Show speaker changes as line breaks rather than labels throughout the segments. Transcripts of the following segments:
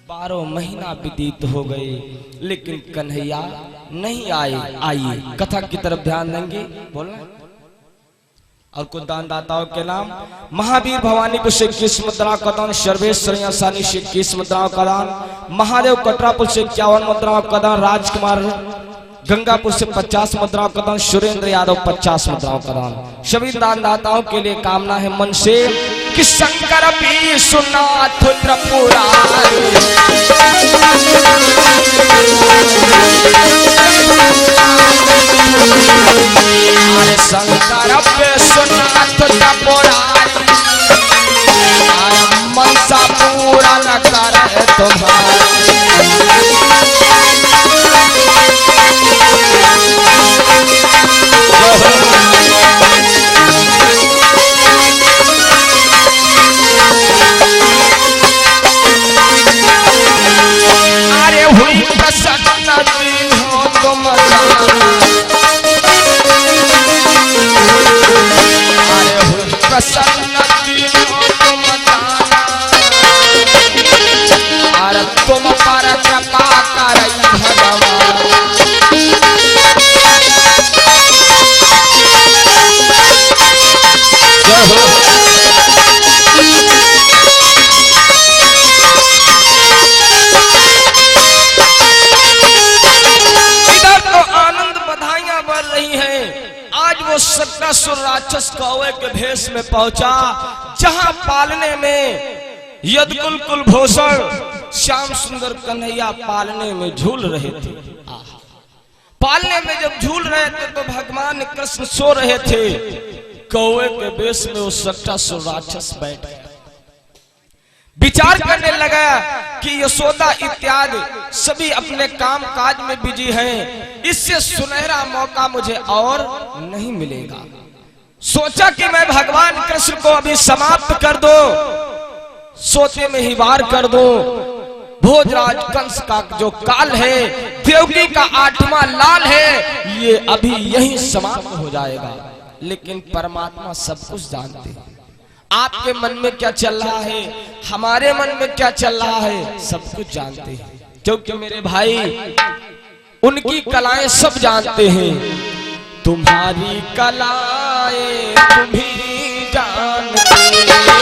12 महीना व्यतीत हो गए लेकिन कन्हैया नहीं आए। आइए कथा की तरफ ध्यान देंगे। बोलना और कुछ दान दाताओं के नाम। महावीर भवानीपुर से 21 मुद्राओं का दान, सर्वेश्वर आसानी से 21 मुद्राओं का दान, महादेव कटरापुर से 51 मुद्राओं का दान, राजकुमार गंगापुर से 50 मुद्राओं का दान, सुरेंद्र यादव 50 मुद्राओं का दान। सभी दान दाताओं के लिए कामना है मन से कि शंकर विश्वनाथ त्रिपुरारी शंकर विश्वनाथ त्रिपुरारी मनसा पूरा न करे तुम्हारी। अरे हुई प्रसन्न हो तुम, अरे हुई प्रसन्न हो तुम, अरे तुम पर कृपा करई भगवान। सत्तासुर राक्षस कौवे के भेष में पहुंचा, जहां पालने में यदकुल कुलभूषण श्याम सुंदर कन्हैया पालने में झूल रहे थे। पालने में जब झूल रहे थे तो भगवान कृष्ण सो रहे थे। कौवे के भेष में वो सत्तासुर राक्षस बैठ गया, विचार करने लगा कि यशोदा इत्यादि सभी अपने काम काज में बिजी हैं, इससे सुनहरा मौका मुझे और नहीं मिलेगा। सोचा कि मैं भगवान कृष्ण को अभी समाप्त कर दो, सोते में ही वार कर दो। भोजराज कंस का जो काल है, देवकी का 8वां लाल है, ये अभी यहीं समाप्त हो जाएगा। लेकिन परमात्मा सब कुछ जानते हैं। आपके मन में क्या चल रहा है, हमारे मन में क्या चल रहा है, सब कुछ जानते हैं। क्योंकि मेरे भाई उनकी कलाएं सब जानते हैं। तुम्हारी कलाएं तुम ही जानते हो,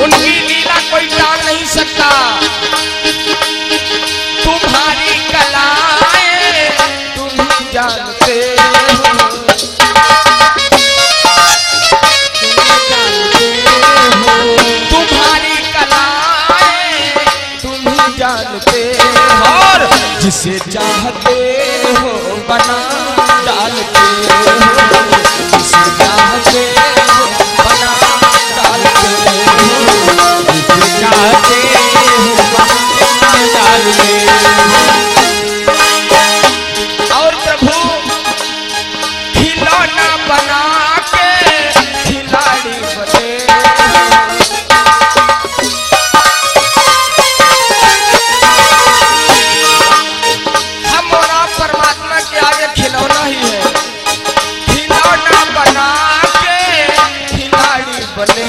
उनकी लीला कोई जान नहीं सकता। तुम्हारी कलाएं तुम ही जानते हो, तुम्हारी कलाएं तुम ही जानते हो, और जिसे चाहते हो बना डालते हो, जिसे चाहते हो बना डालते हो, जिसे चाहते हो बना डालते हो। और प्रभु खिलौना बना के खिलाड़ी बने, हमारा परमात्मा के आगे खिलौना ही है। खिलौना बना के खिलाड़ी बने,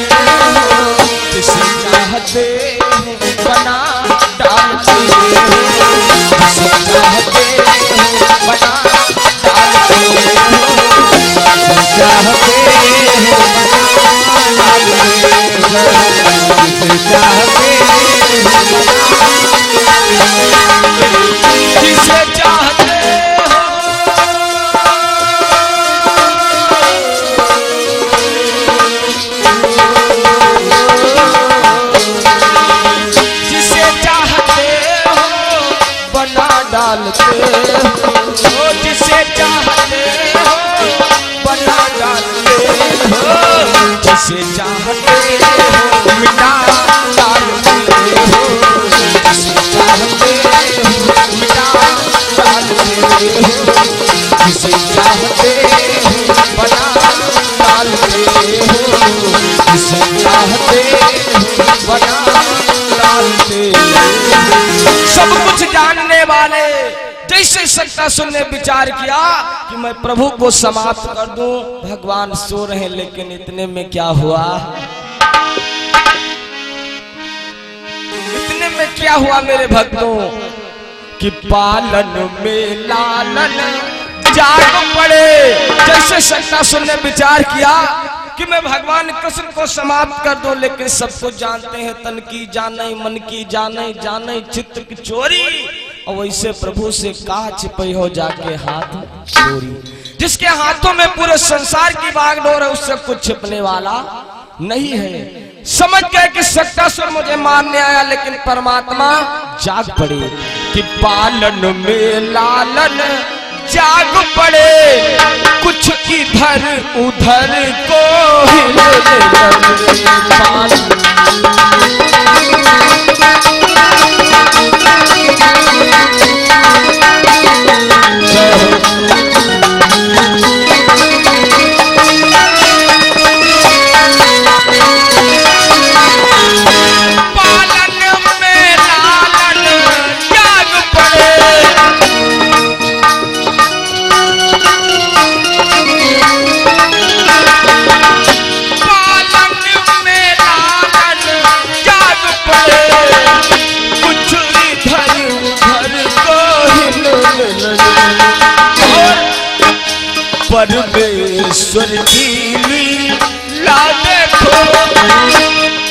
जिसे चाहते हो बना डालते हो, जिसे चाहते हो बना डालते हो, जिसे चाहते हो बना डालते हो, जिसे चाहते हो जिसे चाहते हो। जिसे चाहते हो बना डालते हो, जिसे चाहते हो बना डालते हो, जिसे चाहते हो मिटा डालते हो, जिसे चाहते हो मिटा डालते हो, जिसे चाहते हो बना डालते हो, जिसे चाहते हो बना डालते हो। सब कुछ जानने वाले जैसे शक्तासुर ने विचार किया कि मैं प्रभु को समाप्त कर दूं, भगवान सो रहे हैं, लेकिन इतने में क्या हुआ, इतने में क्या हुआ मेरे भक्तों कि पालन में लालन जाग पड़े। जैसे शक्तासुर ने विचार किया कि मैं भगवान कृष्ण को समाप्त कर दूं, लेकिन सब कुछ जानते हैं, तन की जाने मन की जाने, जाने चित्त की चोरी, और वैसे प्रभु से कहा छिपई हो जाके हाथ चोरी। जिसके हाथों में पूरे संसार की बागडोर है, उससे कुछ छिपने वाला नहीं है। समझ गए कि शक्तासुर मुझे मारने आया, लेकिन परमात्मा जाग पड़े कि पालन में लालन जाग पड़े, कुछ इधर उधर को परमेश्वर की लीला देखो,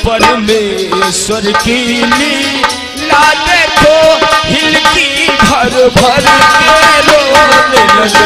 परमेश्वर की लीला देखो, हिलकी भर भर के रोने लगे।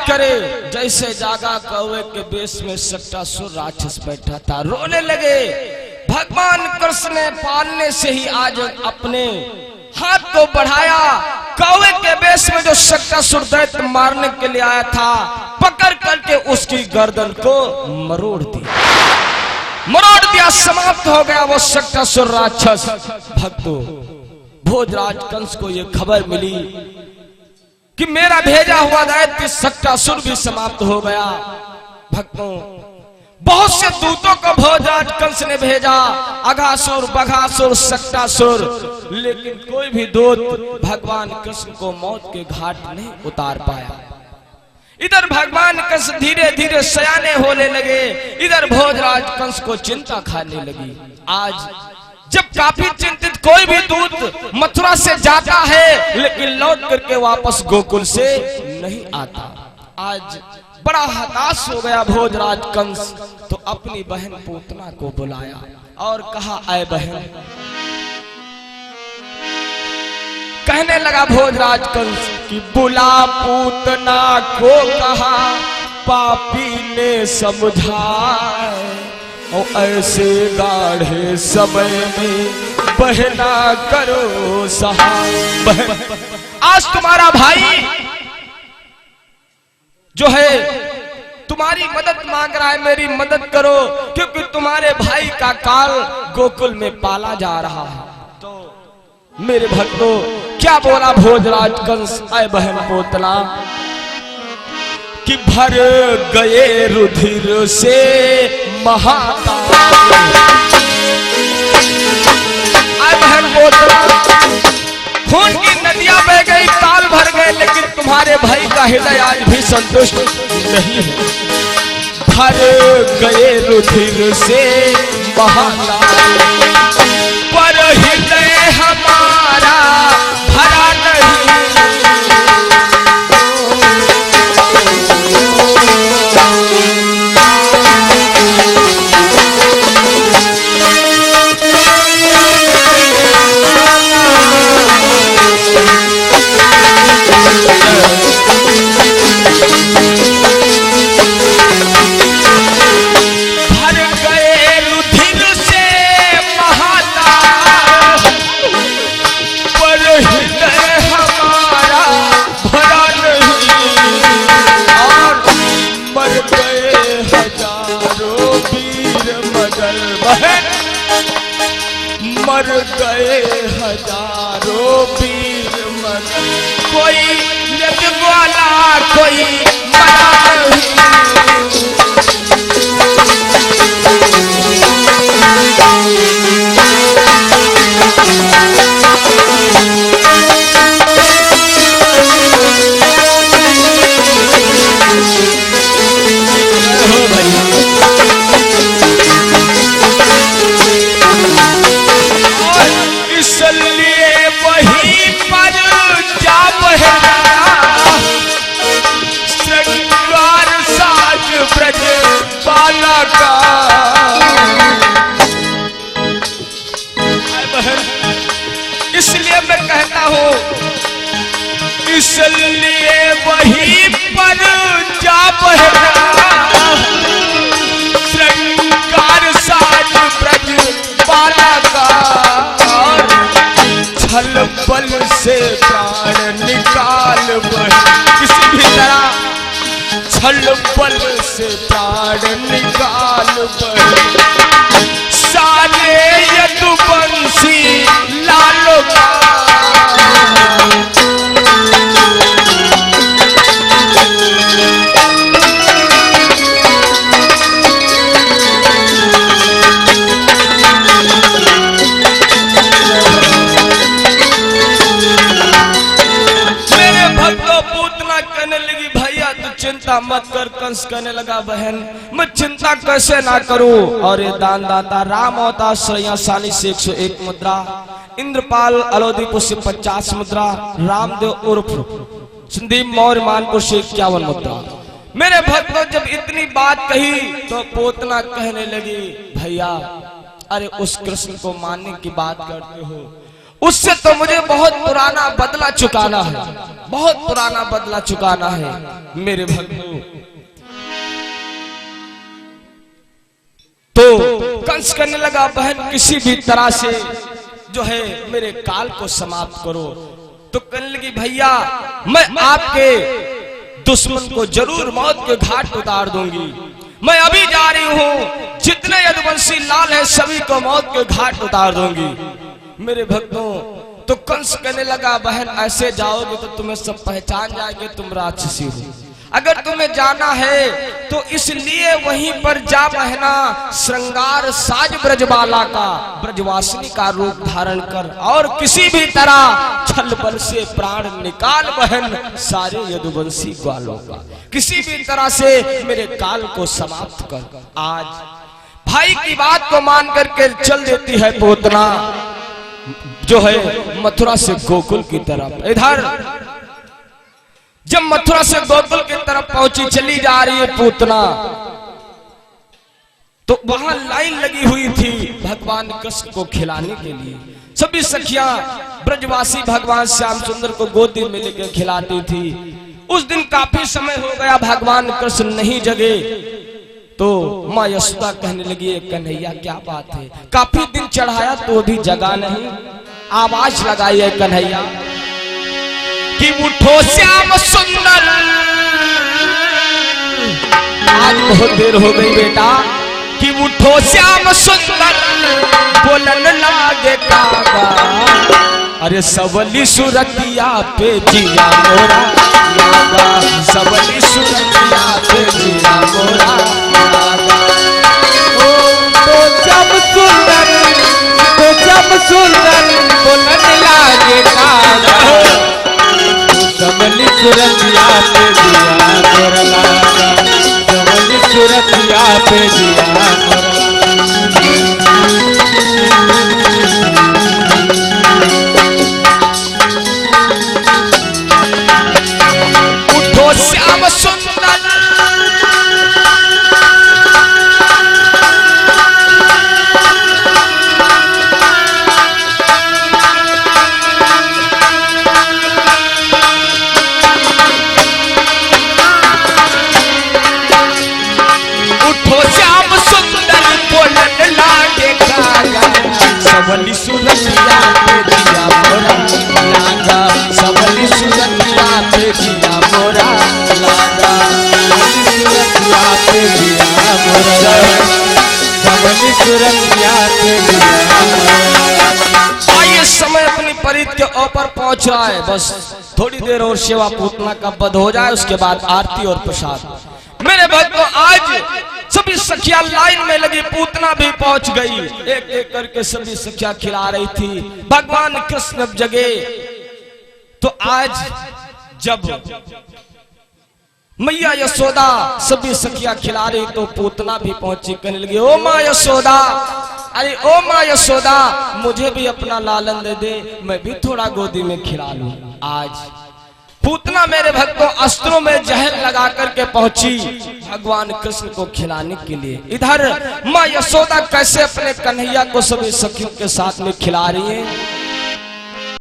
करे जैसे जागा कौवे के बेस में शक्तासुर राक्षस बैठा था, रोने लगे। भगवान कृष्ण ने पालने से ही आज अपने हाथ को बढ़ाया, कौवे के बेस में जो शक्तासुर दैत्य मारने के लिए आया था, पकड़ करके उसकी गर्दन को मरोड़ दिया, समाप्त हो गया वो शक्तासुर राक्षस। भक्तों, भोजराज कंस को ये खबर मिली कि मेरा भेजा हुआ दैत्य शक्तासुर भी समाप्त हो गया। भक्तों, बहुत से दूतों को भोजराज कंस ने भेजा, अघासुर, बघासुर, शक्तासुर, लेकिन कोई भी दूत भगवान कृष्ण को मौत के घाट नहीं उतार पाया। इधर भगवान कृष्ण धीरे धीरे सयाने होने लगे, इधर भोजराज कंस को चिंता खाने लगी। आज जब काफी चिंतित कोई भी दूत मथुरा से जाता है, लेकिन लौट करके वापस गोकुल से नहीं आता। आज बड़ा हताश हो गया भोजराज कंस, तो अपनी बहन पूतना को बुलाया और कहा, ऐ बहन, कहने लगा भोजराज कंस कि बुला पूतना को कहा, पापी ने समझाए, और ऐसे गाढ़े समय में बहना करो सहाय। आज तुम्हारा भाई जो है तुम्हारी मदद मांग रहा है, मेरी मदद करो, क्योंकि तुम्हारे भाई का काल गोकुल में पाला जा रहा है। तो मेरे भक्तों, क्या बोला भोजराज कंस, ऐ बहन पोतना, कि भर गए रुधिर से महाकाल, ऐ बहन पोतना, खून की नदियां बह गई, ताल भर गए, लेकिन तुम्हारे भाई का हृदय आज भी संतुष्ट नहीं है। भर गए रुधिर से महाकाल, पर हृदय हमारा भरा नहीं। वाला कोई मरा नहीं। इसलिए वहीं पर जा बहना श्रृंगार साज ब्रज बाला का। बहन इसलिए मैं कहता हूँ, इसलिए वहीं पर जा बहना श्रृंगार साज ब्रज बाला का। छल बल से प्राण निकाल बहन, किसी भी तरह छल बल से प्राण निकाल बहन। सारे यदुवंशी लालों का। चिंता मत कर। कंस कहने लगा, बहन मैं चिंता कैसे ना करूं। और ये दानदाता राम अवतार श्रेयशाली से 101 मुद्रा, इंद्रपाल अलोदीपुर से 50 मुद्रा, रामदेव उर्फ संदीप मौर्य मानपुर से 51 मुद्रा। मेरे भक्तों जब इतनी बात कही तो पोतना कहने लगी, भैया अरे उस कृष्ण को मानने की बात करते हो, उससे तो मुझे बहुत पुराना बदला चुकाना है, बहुत पुराना बदला चुकाना है। मेरे भक्तों तो कंस करने लगा, बहन किसी भी तरह से जो है मेरे काल को समाप्त करो। तो कहने लगी, भैया मैं आपके दुश्मन को जरूर मौत के घाट उतार दूंगी। मैं अभी जा रही हूं, जितने यदुवंशी लाल है सभी को मौत के घाट उतार दूंगी। मेरे भक्तों तो कंस कहने लगा, बहन ऐसे जाओगे तो तुम्हें सब पहचान जाएंगे तुम राक्षसी हो। अगर तुम्हें जाना है तो इसलिए वहीं पर जा बहना श्रृंगार साज ब्रजबाला का, ब्रजवासिनी का रूप धारण कर और किसी भी तरह छल बल से प्राण निकाल बहन सारे यदुवंशी ग्वालों का। किसी भी तरह से मेरे काल को समाप्त कर। आज भाई की बात को मान करके चल देती है पोतना जो है मथुरा से गोकुल की तरफ। इधर जब मथुरा से गोकुल की तरफ पहुंची, चली जा रही है पूतना, तो वहां लाइन लगी हुई थी भगवान कृष्ण को खिलाने के लिए। सभी सखियां ब्रजवासी भगवान श्याम सुंदर को गोदी में लेकर खिलाती थी। उस दिन काफी समय हो गया भगवान कृष्ण नहीं जगे, तो माँ यशोदा कहने लगी, कन्हैया क्या बात है, काफी दिन चढ़ाया तो भी जगा नहीं। आवाज लगाई है कन्हैया कि उठो श्याम सुंदर, आज बहुत देर हो गई बेटा, कि उठो श्याम सुंदर बोलन लागे कागा। अरे सबली सुरतिया पे जिया मोरा लागा, सबली सुरतिया पे जिया मोरा लागा। तो जब सुंदर बोलन लागे कागा, सबली सुरतिया पे जिया मोरा लागा, सबली सुरतिया पे जिया मोरा। उठो श्याम सुंदर सबली सुरतिया पे जिया मोरा लागा, सबली सुरतिया पे जिया मोरा लागा। पहुंच रहा है, बस थोड़ी देर और सेवा पूतना का वध हो जाए, उसके बाद आरती और प्रसाद। मेरे भक्तों, आज सभी सखिया लाइन में लगी, पूतना भी पहुंच गई, एक एक करके सभी सखिया खिला रही थी। भगवान कृष्ण जगे तो आज जब मैया यशोदा सभी सखिया खिला रही तो पूतना भी पहुंची, कहने लगी, ओ माँ यशोदा, अरे ओ माँ यशोदा, मुझे भी अपना लालन दे दे, मैं भी थोड़ा गोदी में खिला लूं। आज पूतना मेरे भक्तों अस्त्रों में जहर लगा करके पहुंची भगवान कृष्ण को खिलाने के लिए। इधर माँ यशोदा कैसे अपने कन्हैया को सभी सखियों के साथ में खिला रही है।